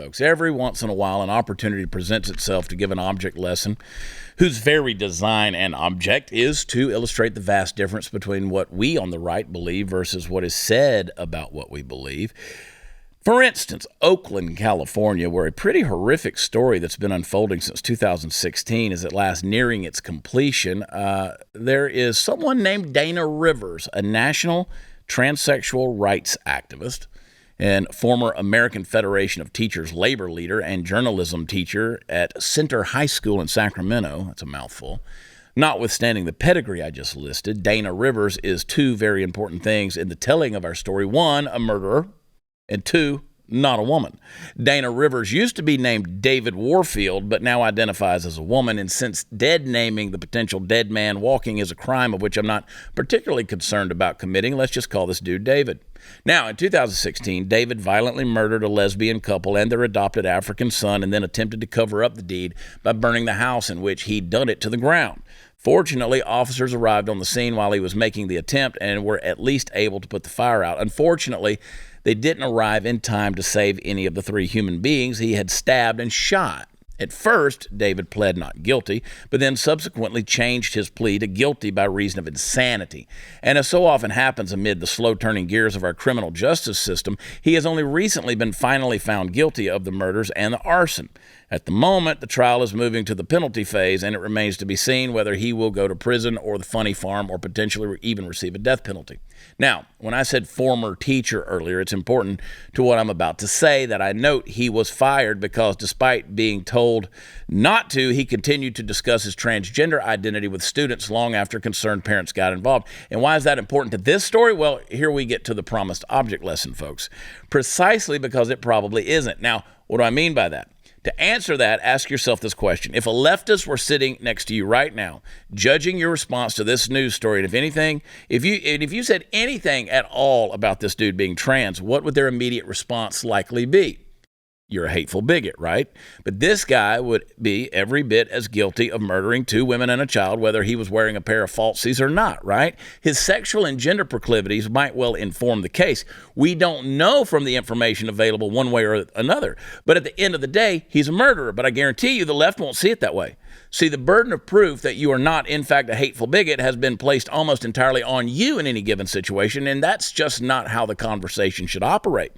folks. Every once in a while, an opportunity presents itself to give an object lesson whose very design and object is to illustrate the vast difference between what we on the right believe versus what is said about what we believe. For instance, Oakland, California, where a pretty horrific story that's been unfolding since 2016 is at last nearing its completion, there is someone named Dana Rivers, a national transsexual rights activist and former American Federation of Teachers labor leader and journalism teacher at Center High School in Sacramento. That's a mouthful. Notwithstanding the pedigree I just listed, Dana Rivers is two very important things in the telling of our story. One, a murderer, and two, not a woman. Dana Rivers used to be named David Warfield, but now identifies as a woman, and since dead naming the potential dead man walking is a crime of which I'm not particularly concerned about committing, let's just call this dude David. Now, in 2016, David violently murdered a lesbian couple and their adopted African son and then attempted to cover up the deed by burning the house in which he'd done it to the ground. Fortunately, officers arrived on the scene while he was making the attempt and were at least able to put the fire out. Unfortunately, they didn't arrive in time to save any of the three human beings he had stabbed and shot. At first, David pled not guilty, but then subsequently changed his plea to guilty by reason of insanity. And as so often happens amid the slow-turning gears of our criminal justice system, he has only recently been finally found guilty of the murders and the arson. At the moment, the trial is moving to the penalty phase, and it remains to be seen whether he will go to prison or the funny farm or potentially even receive a death penalty. Now, when I said former teacher earlier, it's important to what I'm about to say that I note he was fired because despite being told not to, he continued to discuss his transgender identity with students long after concerned parents got involved. And why is that important to this story? Well, here we get to the promised object lesson, folks. Precisely because it probably isn't. Now, what do I mean by that? To answer that, ask yourself this question. If a leftist were sitting next to you right now, judging your response to this news story, and if you said anything at all about this dude being trans, what would their immediate response likely be? You're a hateful bigot, right? But this guy would be every bit as guilty of murdering two women and a child, whether he was wearing a pair of falsies or not, right? His sexual and gender proclivities might well inform the case. We don't know from the information available one way or another. But at the end of the day, he's a murderer. But I guarantee you the left won't see it that way. See, the burden of proof that you are not, in fact, a hateful bigot has been placed almost entirely on you in any given situation, and that's just not how the conversation should operate.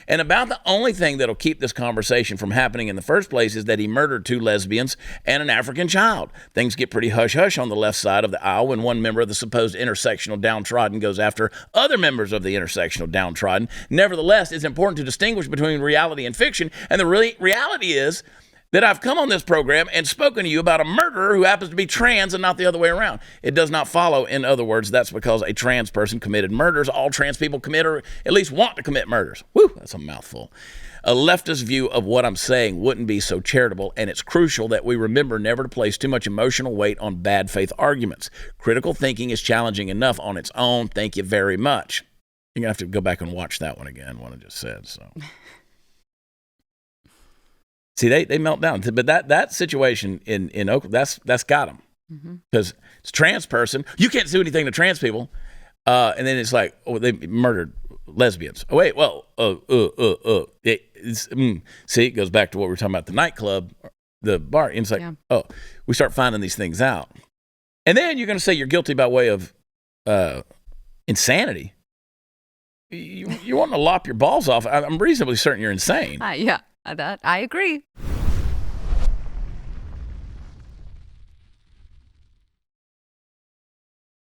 And about the only thing that'll keep this conversation from happening in the first place is that he murdered two lesbians and an African child. Things get pretty hush-hush on the left side of the aisle when one member of the supposed intersectional downtrodden goes after other members of the intersectional downtrodden. Nevertheless, it's important to distinguish between reality and fiction, and the reality is that I've come on this program and spoken to you about a murderer who happens to be trans and not the other way around. It does not follow, in other words, that's because a trans person committed murders. All trans people commit or at least want to commit murders. Whew, that's a mouthful. A leftist view of what I'm saying wouldn't be so charitable, and it's crucial that we remember never to place too much emotional weight on bad faith arguments. Critical thinking is challenging enough on its own. Thank you very much. You're going to have to go back and watch that one again, what I just said, so... See, they melt down. But that situation in Oakland, that's got them. Because it's a trans person. You can't do anything to trans people. And then it's like, oh, they murdered lesbians. Oh, wait, well, see, it goes back to what we were talking about, the nightclub, the bar. And it's like, oh, we start finding these things out. And then you're going to say you're guilty by way of insanity. You want to lop your balls off. I'm reasonably certain you're insane. Yeah, that I agree.